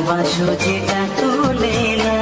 ভালোবাসো যেটা তুলে না।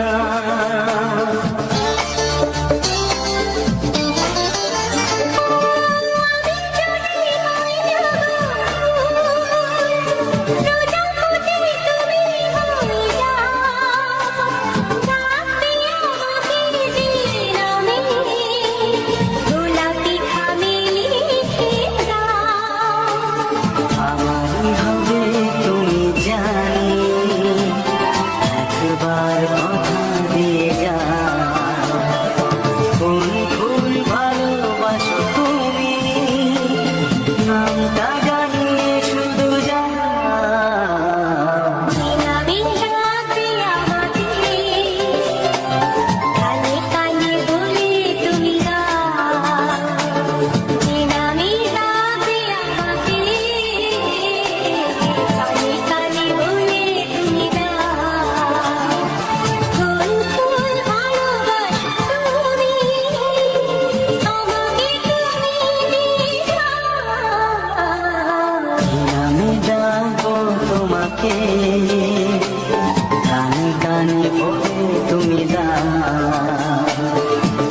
কানে কানে বলে তুমি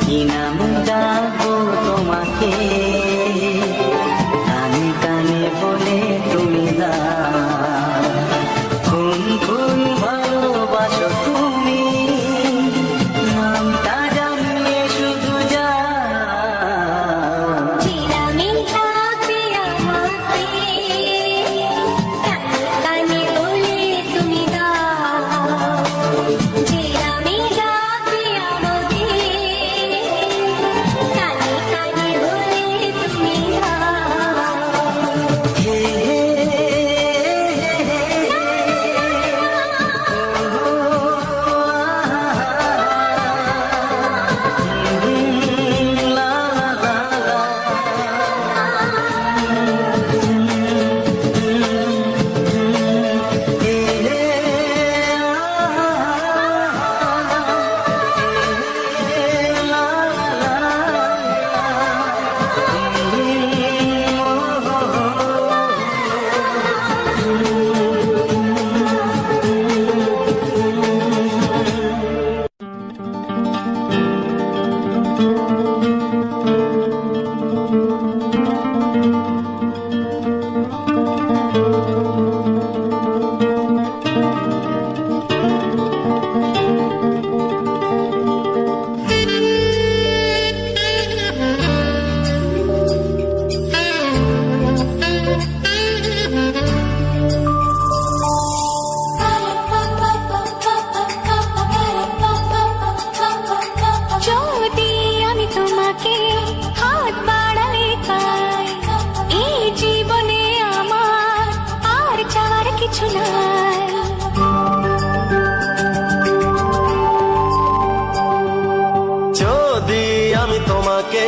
কি নাম ডাকবো তোমাকে, কানে কানে বলে তুমি কোন কোন ভালোবাসো তুমি, নামটা জানিয়ে শুধু যা। যদি আমি তোমাকে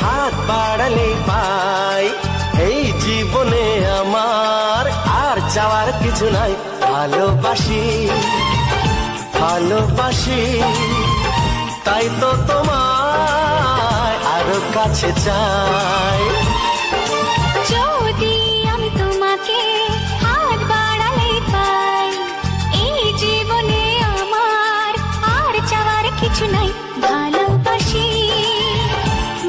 হাত বাড়ালে পাই, এই জীবনে আমার আর চাওয়ার কিছু নাই। ভালোবাসি ভালোবাসি তাই তো তোমায় আরো কাছে চাই। যদি আমি তোমাকে হাত বাড়ালে পাই, এই জীবনে আমার আর চাওয়ার কিছু নাই। ভালোবাসি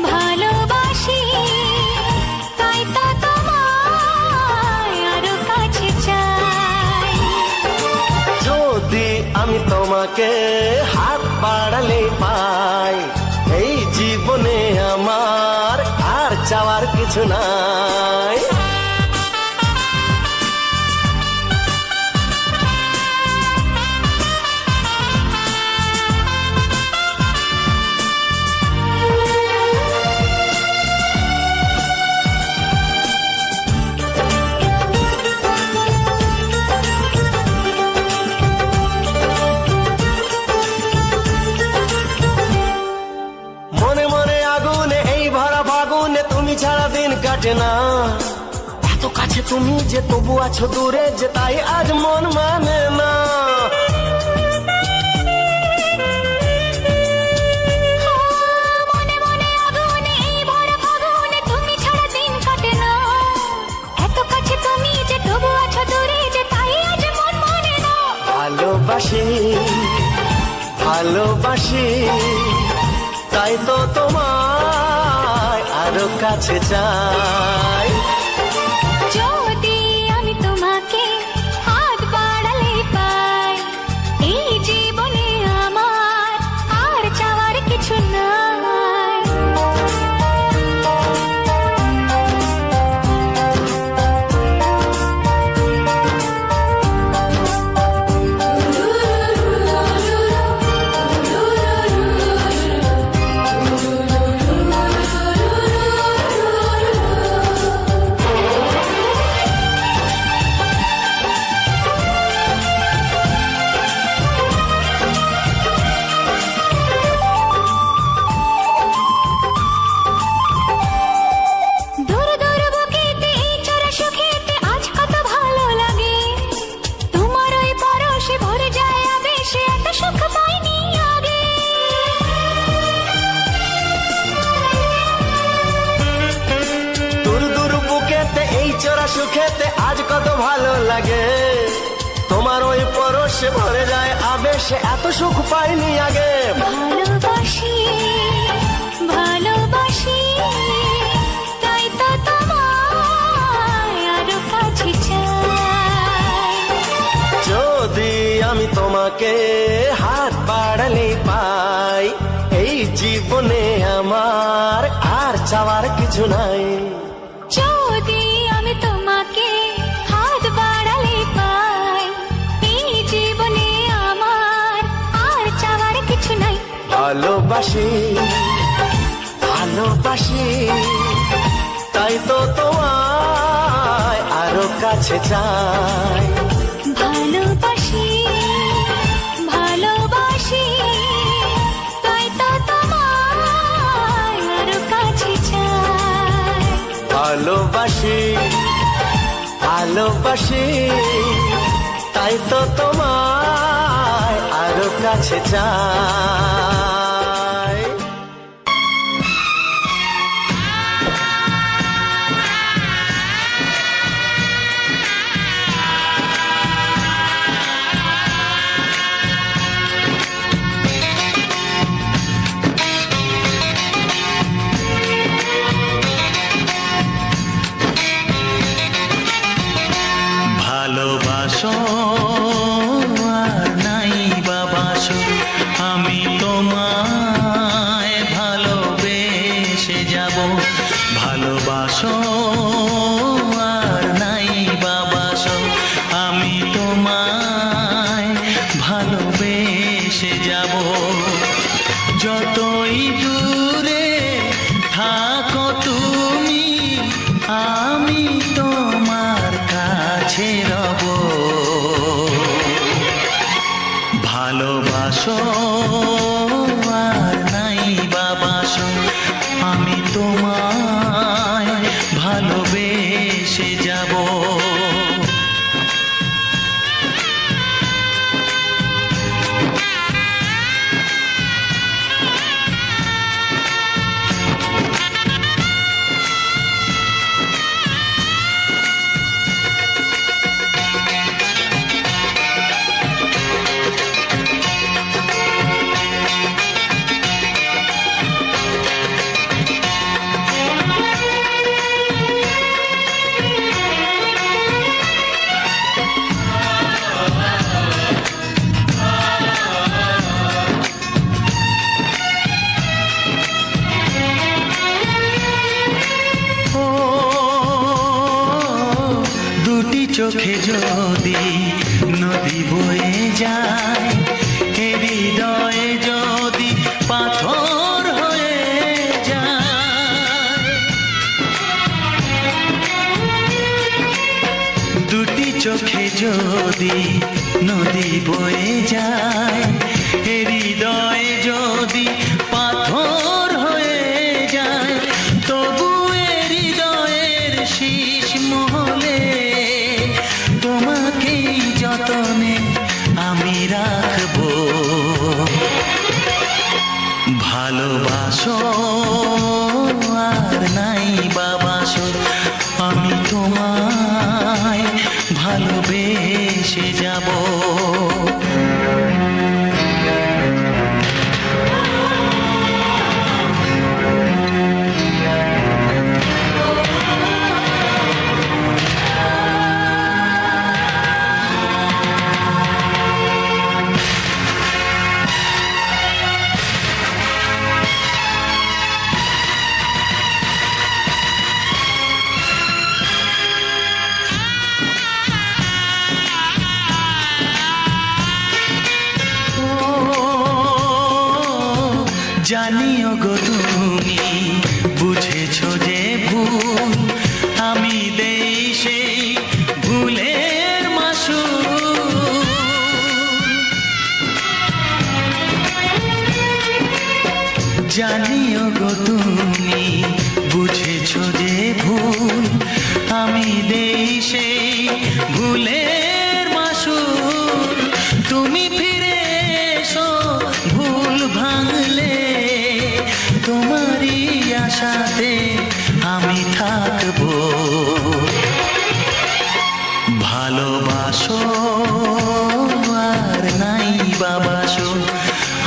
ভালোবাসি তাই তো তোমায় আরো কাছে চাই। যদি আমি তোমাকে হাত বাড়ালে পাই, এই জীবনে আমার আর চাওয়ার কিছু নাই। ছাড়া দিন কাটে না, এত কাছে তুমি যে তবু আছো দূরে, যে তাই আজ মন মানে না। ভালোবাসি ভালোবাসি তাই তো তোমায় আরো কাছে চাই। যদি আমি তোমাকে হাত বাড়ালে পাই, এই জীবনে আমার আর চাওয়ার কিছু নাই। দূর দূর বুকেতে এই চোরা সুখেতে আজ কত ভালো লাগে, তোমার ওই পরশে ভরে যায় আবেশে, এত সুখ পাইনি আগে। দূর দূর বুকেতে এই চোরা সুখেতে আজ কত ভালো লাগে, তোমার ওই পরশে ভরে যায় আবেশে, এত সুখ পাইনি আগে। ভালোবাসি ভালোবাসি তাই তো তোমায় আরো কাছে চাই। যদি আমি তোমাকে হাত বাড়ালে পাই, এই জীবনে আমার আর চাওয়ার কিছু নাই। যদি আমি তোমাকে হাত বাড়ালে পাই, এই জীবনে আমার আর চাওয়ার কিছু নাই। ভালোবাসি ভালোবাসি তাই তো তোমায় আরো কাছে চাই। ভালোবাসি ভালোবাসি তাই তো তোমায় আরো কাছে চাই। ভালোবাসি ভালোবাসি তাই তো তোমায় আরো কাছে চাই। ভালোবাসো আর নাই বাবাসো, আমি তোমায় ভালোবেসে যাব। ভালোবাসো আর নাই বাবাসো, আমি তোমায় ভালোবেসে যাব। যতই দূরে থাকো তুমি, আমি তোমার কাছে রব। ভালোবাসো আর নাই বাবাসো, আমি তোমায় ভালোবেসে যাব। চোখে যদি নদী বয়ে যায়, হৃদয়ে যদি পাথর হয়ে যায়, দুটি চোখে যদি নদী বয়ে যায়, হৃদয়ে যদি পাথর হয়ে যায়, তবু হৃদয়ের শীষ মহলে তোমাকেই যতনে আমি রাখবো। ভালোবাসো আর নাই বাবাসো, আমি তোমায় ভালোবেসে যাব। আমি দেই সেই ভুলের মাসুল। তুমি ফিরে এসো ভুল ভাঙলে, তোমারই আশাতে আমি থাকবো। ভালোবাসো আর নাই বাবাসো,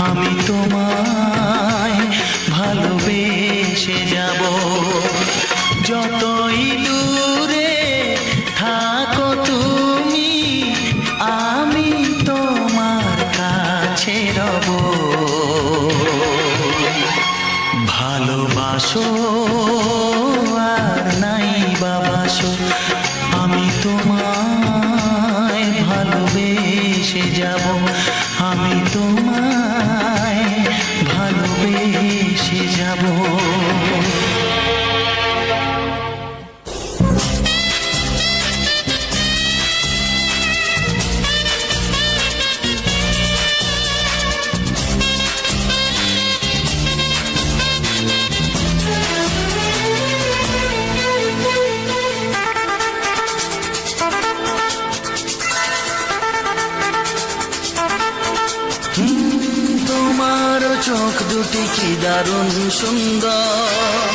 আমি তোমায় ভালোবেসে যাব। যতই দূরে থাকো তুমি, আমি তোমার কাছে রব। ভালোবাসো আর নাই বাবাসো, আমি তোমায় ভালোবেসে যাব। আমি তোমায় ভালোবেসে যাব। তোমার চোখ দুটি কি দারুণ সুন্দর,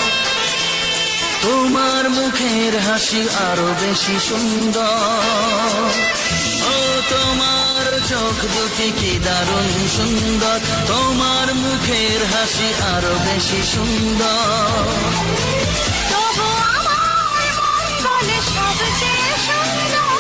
তোমার মুখের হাসি আরো বেশি সুন্দর। ও তোমার চোখ দুটি কি দারুণ সুন্দর, তোমার মুখের হাসি আরো বেশি সুন্দর। তবু আমার মন বলে সবচেয়ে সুন্দর,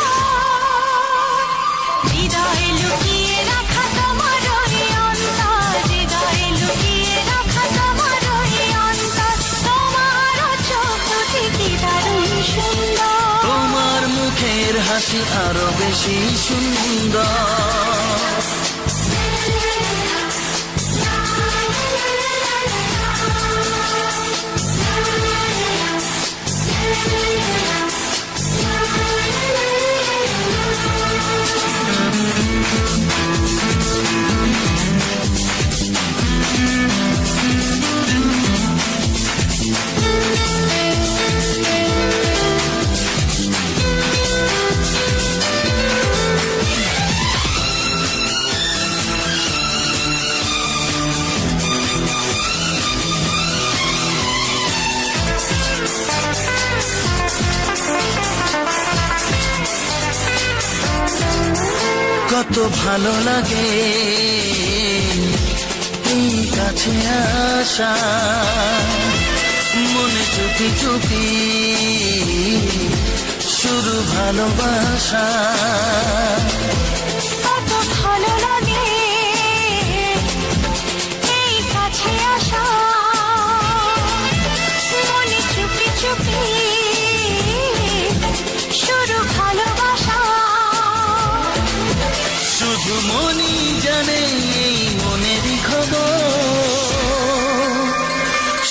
হৃদয়ে লুকিয়ে রাখা তোমার ওই অন্তর, হৃদয়ে লুকিয়ে রাখা তোমার ওই অন্তর। তোমার চোখ দুটি কি দারুণ সুন্দর, তোমার মুখের হাসি আরো বেশি সুন্দর। কত ভালো লাগে এই কাছে আসা, মনে চুপি চুপি শুরু ভালোবাসা। কত ভালো লাগে এই কাছে আসা, মনে চুপি চুপি শুরু ভালোবাসা। শুধু মনই জানে এই মনেরই খবর,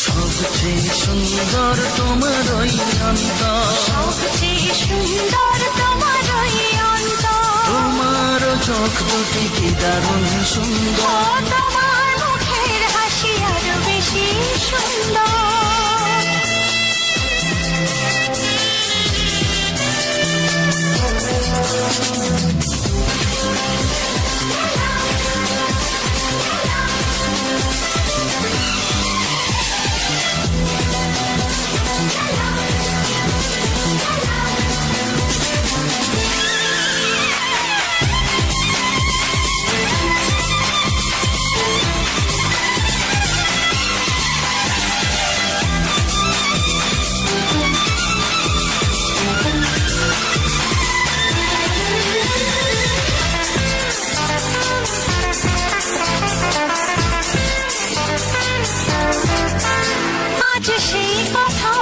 সবচেয়ে সুন্দর তোমার ওই অন্তর, সবচেয়ে সুন্দর তোমার ওই অন্তর। তোমার চোখ দুটি কি দারুণ সুন্দর, তোমার মুখের হাসি আরো বেশি সুন্দর। আজ সেই কথা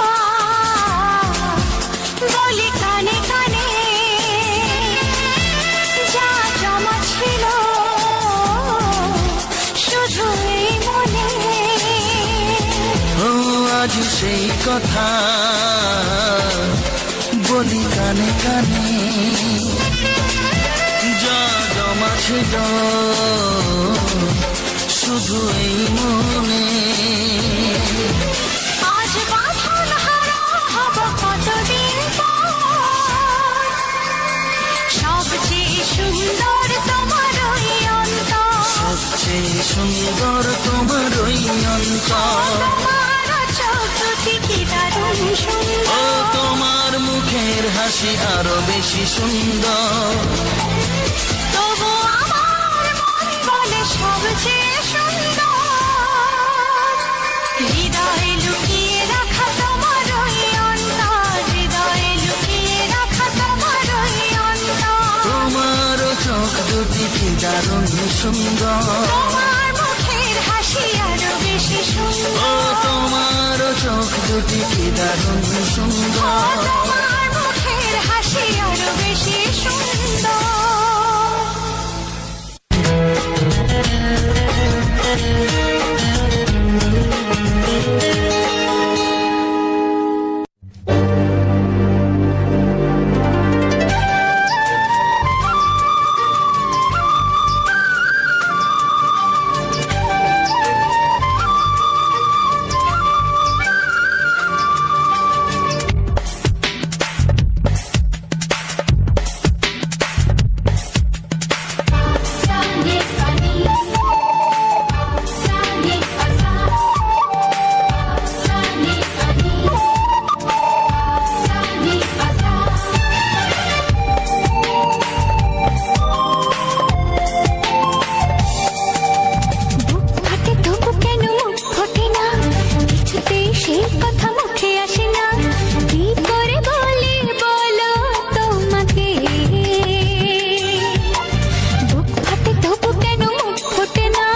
বলি কানে কানে, যা জমা ছিল শুধু এই মনে। ও আজ সেই কথা বলি কানে কানে, যা জমা ছিল শুধু এই মনে। আজ বাঁধন হারা হব কতদিন পর, সুন্দর তোমার ওই অন্তর। তোমার চোখ দুটি কি দারুণ ও সুন্দর, তোমার মুখের হাসি আরো বেশি সুন্দর। তবু আমার মন বলে সবচেয়ে সুন্দর। হৃদয়ে লুকিয়ে রাখা তোমার ওই অন্তর, হৃদয়ে লুকিয়ে রাখা তোমার ওই অন্তর। তোমার চোখ দুটি কি দারুণ সুন্দর। তোমার মুখের হাসি আরো বেশি ও সুন্দর, তোমার চোখ দুটি কি দারুণ সুন্দর। তোমার মুখের হাসি আরো বেশি সুন্দর। হাতে তবু কেন মুখ ফোটে না, কিছুতেই সেই কথা মুখে আসে না। কি করে বলি বলো তোমাকে, বুক ফাটে তবু কেন মুখ ফোটে না,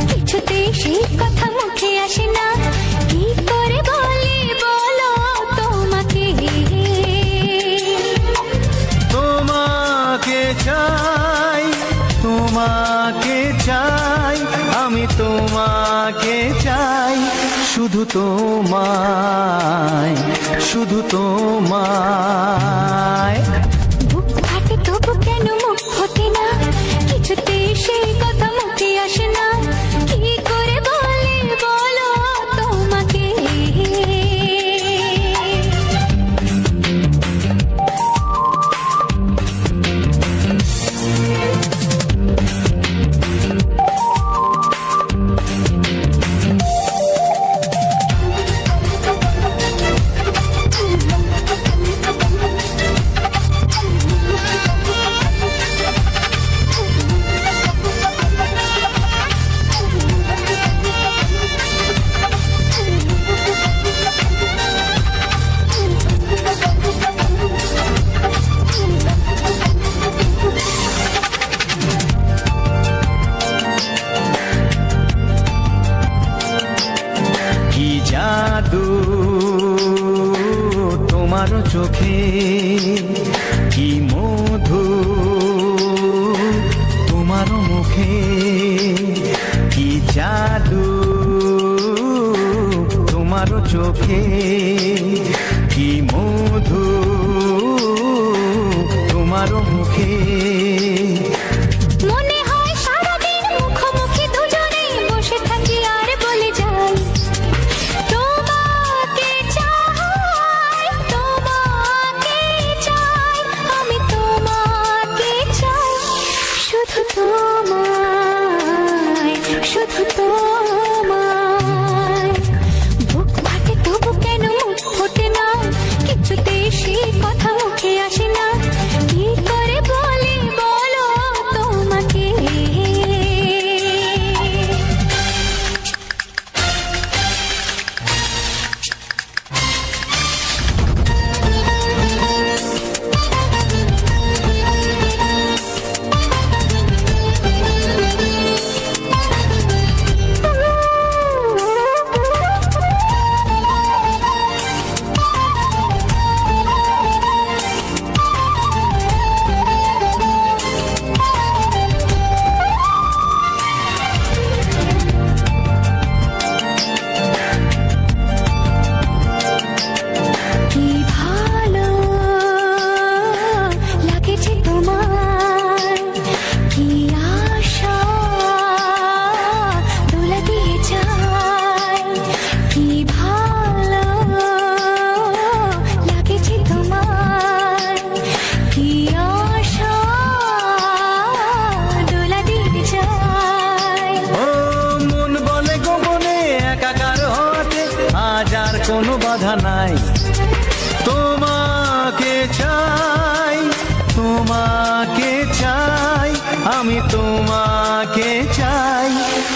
কিছুতেই সেই কথা মুখে আসে না। কি করে বলি বলো তোমাকে। তোমাকে চাই, তোমাকে চাই, আমি তোমাকে চাই, শুধু তোমায়, শুধু তোমায়। বুক ফাটে তবু কেন মুখ ফোটে না, কিছুতেই সেই কথা মুখে আসে না। কি করে বলি বলো তোমাকে। কি জাদু তোমার চোখে, কি মধু তোমার মুখে, কি জাদু তোমার চোখে, কি মধু তোমার মুখে। মনে হয় সারাদিন মুখোমুখি দুজনেই বসে থাকি আর বলে যাই, তোমাকে চাই, তোমাকে চাই, আমি তোমাকে চাই, শুধু তোমায়, শুধু তোমায়। বুক ফাটে তবু কেন মুখ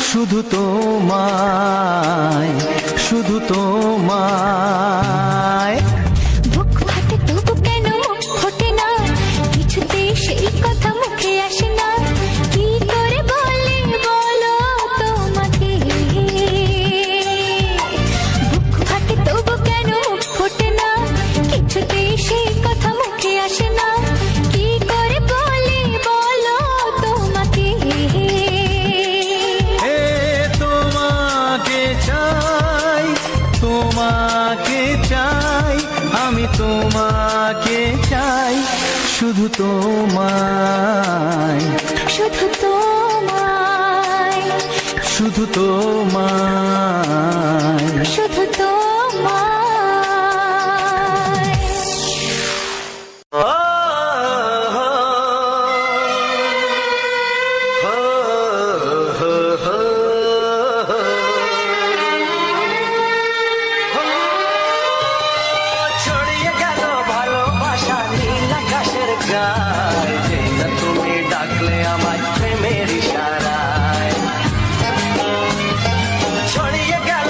শুধু তোমায়, শুধু তোমায়। বুক ফাটে তবু কেন মুখ ফোটে না, কিছুতে সেই কথা মুখে আসে না, কি করে বলে বলো তোমাকে। বুক ফাটে তবু কেন মুখ ফোটে না, কিছুতে সেই কথা মুখে আসে না, কি করে বলে বলো তোমাকে। এ তোমাকে চাই, তোমাকে চাই, আমি তোমাকে চাই, শুধু তোমায়, শুধু তোমায়, শুধু তোমায়। শুধু তোমায়। ছড়িয়ে গেল ভালোবাসা নীল আকাশের গায়ে, যে না তুমি ডাকলে আমায় প্রেমের ইশারায়। ছড়িয়ে গেল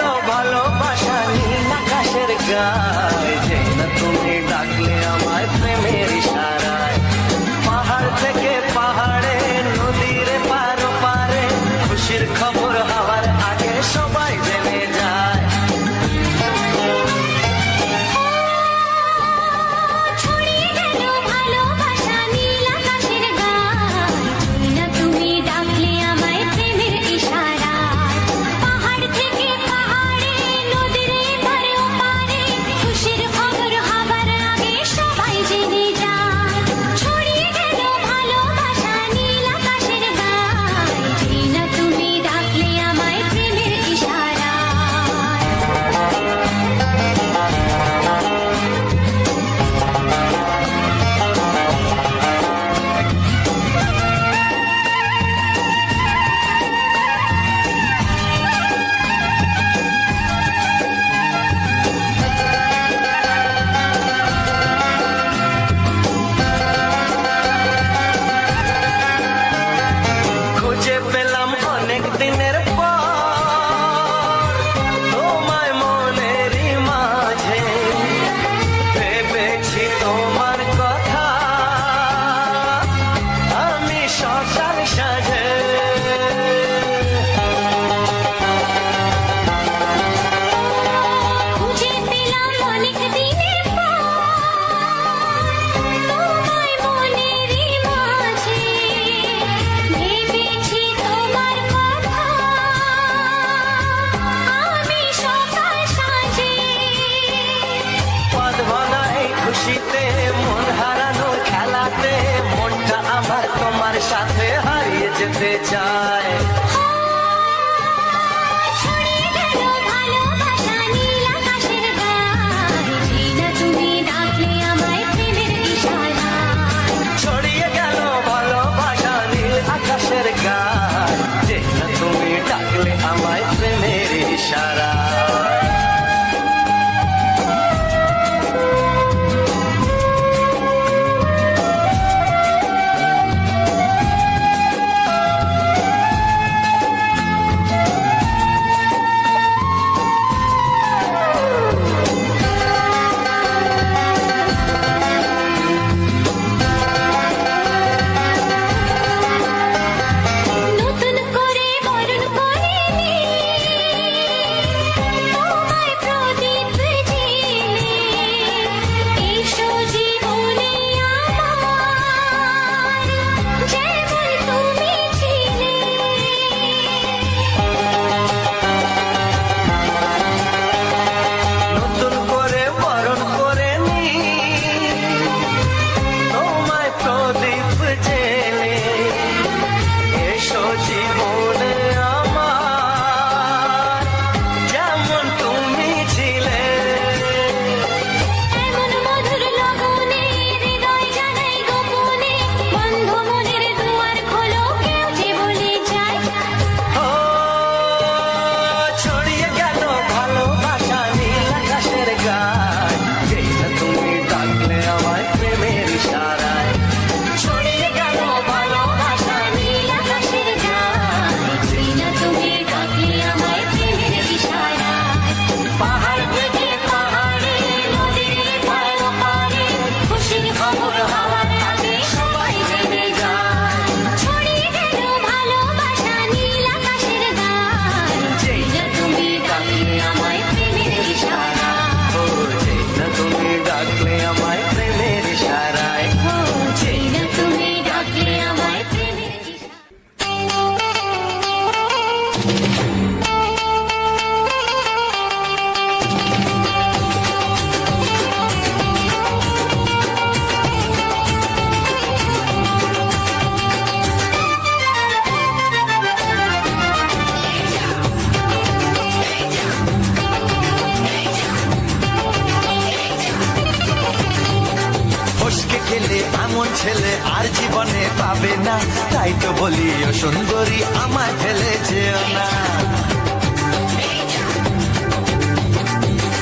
ফসকে গেলে এমন ছেলে আর জীবনে পাবে না, তাই তো বলি ও সুন্দরী আমায় ফেলে যেও না।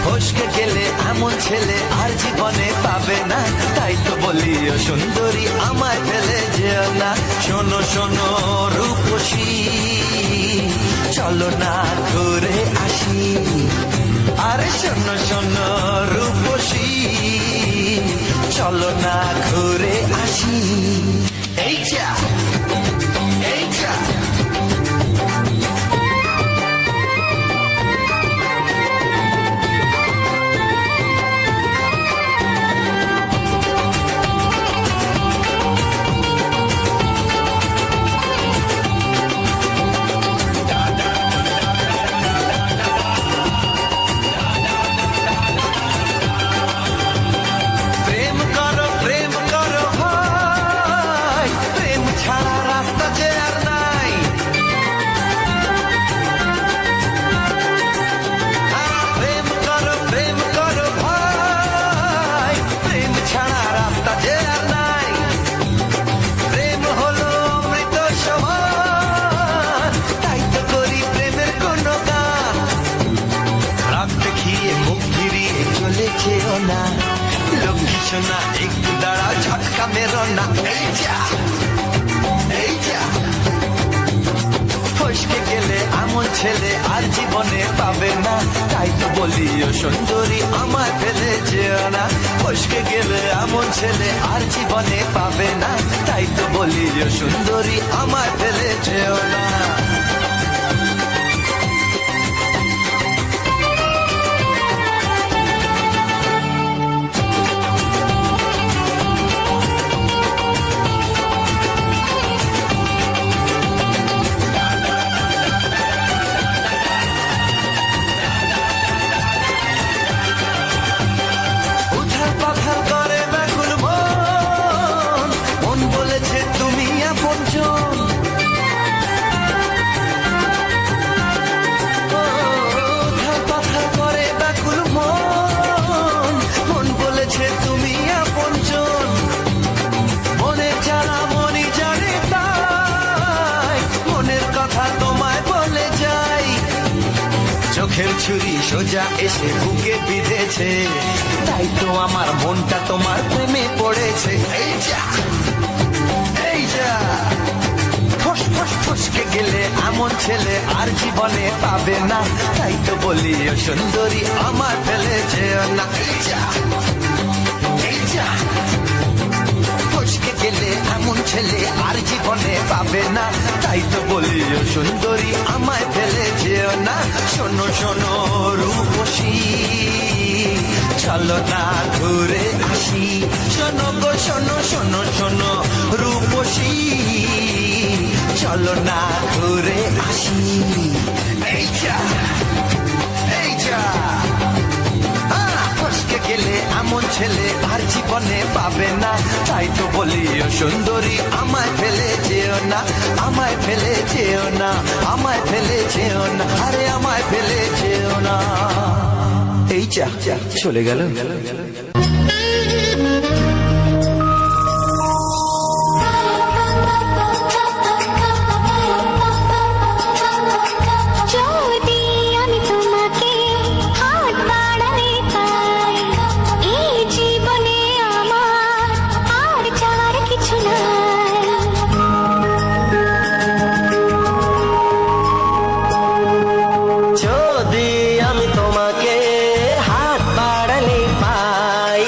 ফসকে গেলে এমন ছেলে আর জীবনে পাবে না, তাই তো বলি ও সুন্দরী আমায় ফেলে যেও না। শোনো শোনো রূপসী, চলো না ঘুরে আসি। আরে শোনো শোনো রূপসী, চলো না ঘুরে আসি। এই যা এই যা না, একটু দাঁড়াও, ঝটকা মেরো না। এই যা এই যা ফসকে গেলে এমন ছেলে আর জীবনে পাবে না, তাই তো বলি ও সুন্দরী আমায় ফেলে যেও না। ফসকে গেলে এমন ছেলে আর জীবনে পাবে না, তাই তো বলি ও সুন্দরী আমায় ফেলে যেও না। চোখের ছুরি সোজা এসে বুকে বিঁধেছে, তাই তো আমার মনটা তোমার প্রেমে পড়েছে। এই যা এই যা ফস ফস ফসকে গেলে এমন ছেলে আর জীবনে পাবে না, তাই তো বলি ও সুন্দরী আমার ফেলে যেও না। এই যা এই যা ফসকে গেলে এমন ছেলে আর জীবনে পাবে না, তাই তো বলি ও সুন্দরী আমায় ফেলে যেও না। শোনো শোনো রূপসী, চলো না ঘুরে আসি। শোনো গো শোনো শোনো শোনো রূপসী, চলো না ঘুরে আসি। এই যা এই যা ফসকে গেলে এমন ছেলে আর জীবনে পাবে না, তাই তো বলি ও সুন্দরী আমায় ফেলে যেও না। আমায় ফেলে যেও না, আমায় ফেলে যেও না, আরে আমায় ফেলে যেও না। এই যা চলে গেল। যদি আমি তোমাকে হাত বাড়ালে পাই, এই জীবনে আমার আর চাওয়ার কিছু নাই। যদি আমি তোমাকে হাত বাড়ালে পাই,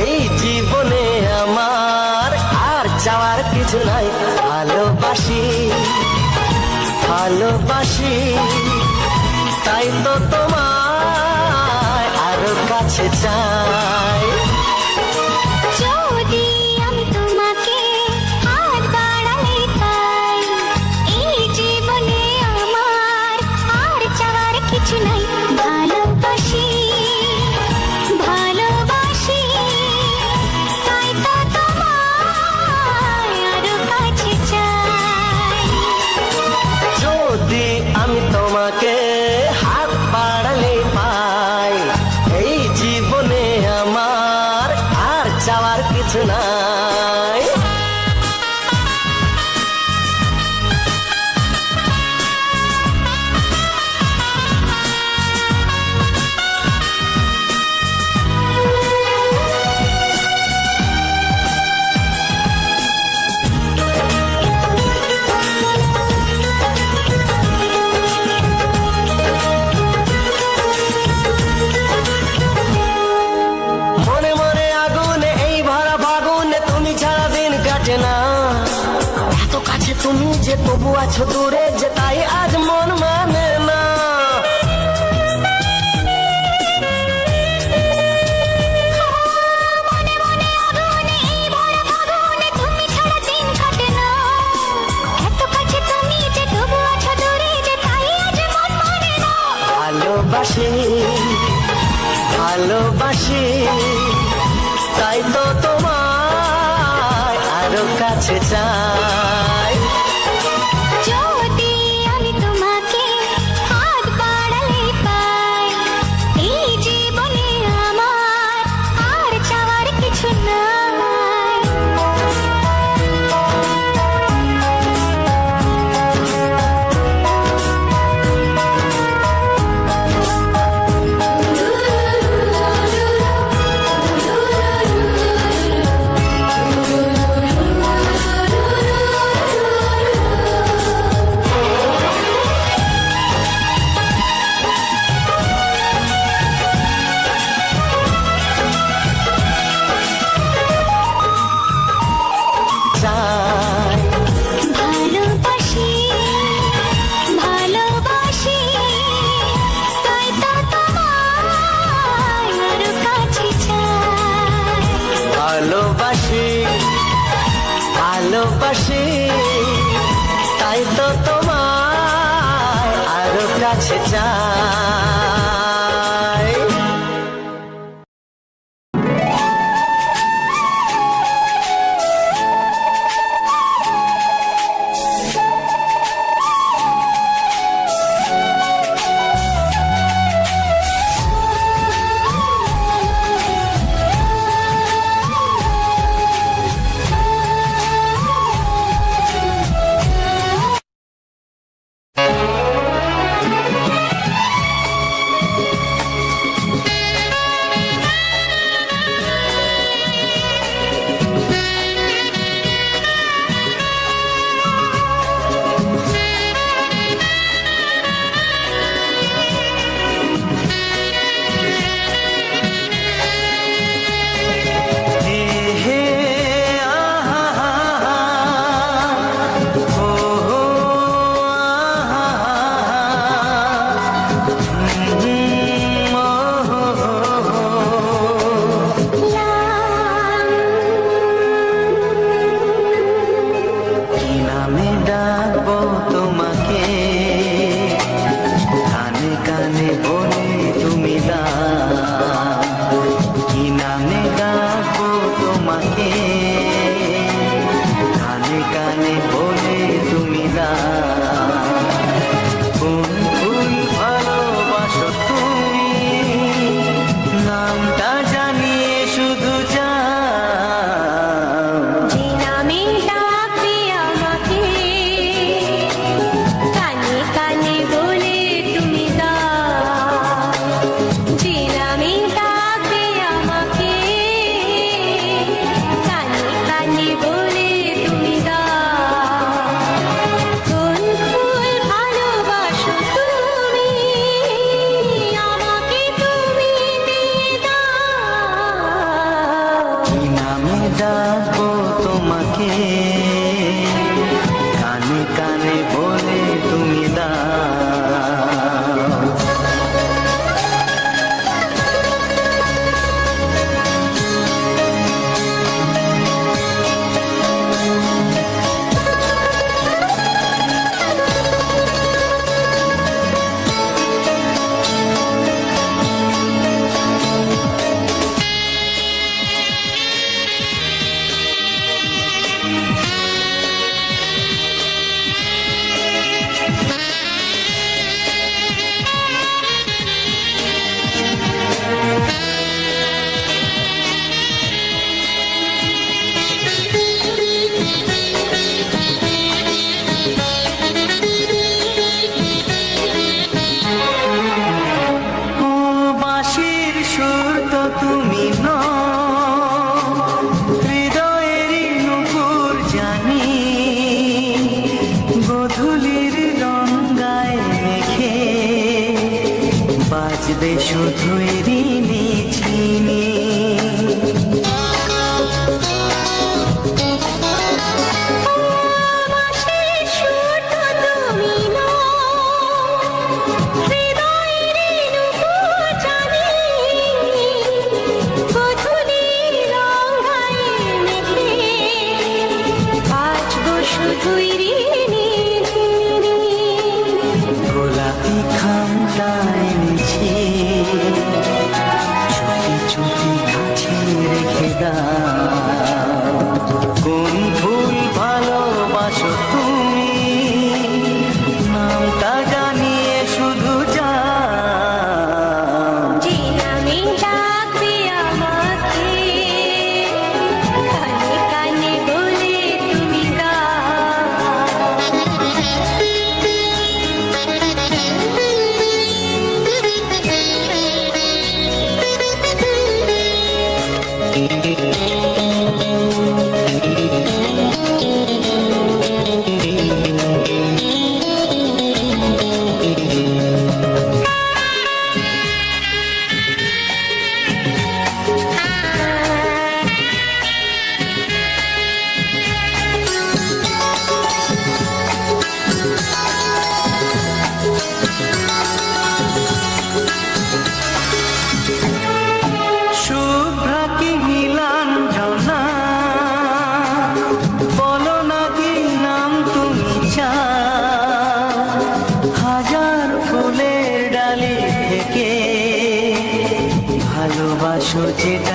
এই জীবনে আমার আর চাওয়ার কিছু নাই। ভালোবাসি ভালোবাসি, তাই তো তোমায় আরো কাছে চাই। যদি আমি তোমাকে হাত বাড়ালে পাই, এই জীবনে আমার আর চাওয়ার কিছু নাই। ভালোবাসি ভালোবাসি, তাই তো তোমায় আরো কাছে চাই। যদি আমি তোমাকে হাত বাড়ালে চাওয়ার কিছু নাই। মনে মনে আগুনে এই ভরা ফাগুনে তুমি ছাড়া দিন কাটে না। এত কাছে তুমি যে তবু আছো দূরে যে তাই আজ মন মানে না। মনে মনে আগুনে এই ভরা ফাগুনে তুমি ছাড়া দিন কাটে না। এত কাছে তুমি যে তবু আছো দূরে যে তাই আজ মন মানে না। ভালোবাসি ভালোবাসি তাই তো তোমায় আরো কাছে চাই। যদি আমি তোমাকে হাত বাড়ালে পাই, এই জীবনে আমার আর চাওয়ার কিছু নাই। চাই ভালোবাসি ভালোবাসি তাই তো তোমায় আরো কাছে চাই। ভালোবাসি ভালোবাসি তাই তো তোমায় আরো কাছে চাই। বাজবে শুধু ঋণী ঝিনি। মাসের সুর তো তুমি নও, হৃদয়ের নুপুর জানি, গোধূলির রং গায়ে মেখে বাজবো শুধুই ঋণী ঝিনি। গোলাপি খামটা এনেছি, চুপি চুপি কাছে রেখে দাও। কোন ফুল ভালোবাসো তুমি, নামটা জানিয়ে শুধু যাও। যে নামে ডাকবে আমাকে, কানে কানে বলে তুমি শুভ্রা কি নীলাঞ্জনা, বলো না কি নাম তুমি চাও। হাজার ফুলের ডালি থেকে ভালোবাসো যেটা